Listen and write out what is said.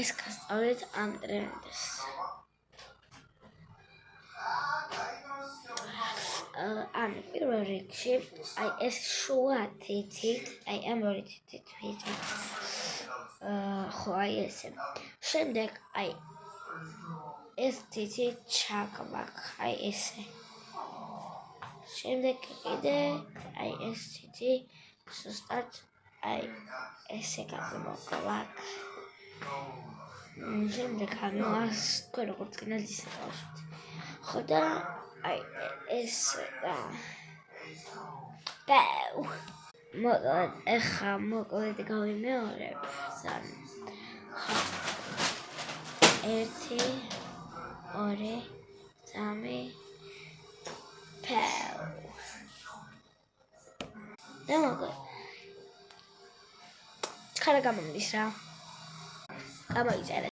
ეს გასწავლეთ ამ ტრენდს. ან პირველ რიგში აი ეს შუა თითით, აი ამ ორი თითით ვიძახ. ხო აი ესე. შემდეგ აი ეს თითი ჩაგვაქ, აი ესე. შემდეგ კიდე აი ეს თითი ზუსტად აი ესე გაგვაქვთ. შემდეგ ანუ ას თქვენ როგორც გინდათ ისე გავშვით. ხო და აი ეს და ბაუ მოკლედ ეხა მოკლედ გავიმეორებ ზან ხო 1 2 3 პაუ და მოკლედ ხარა გამომდის რა გამოიწერე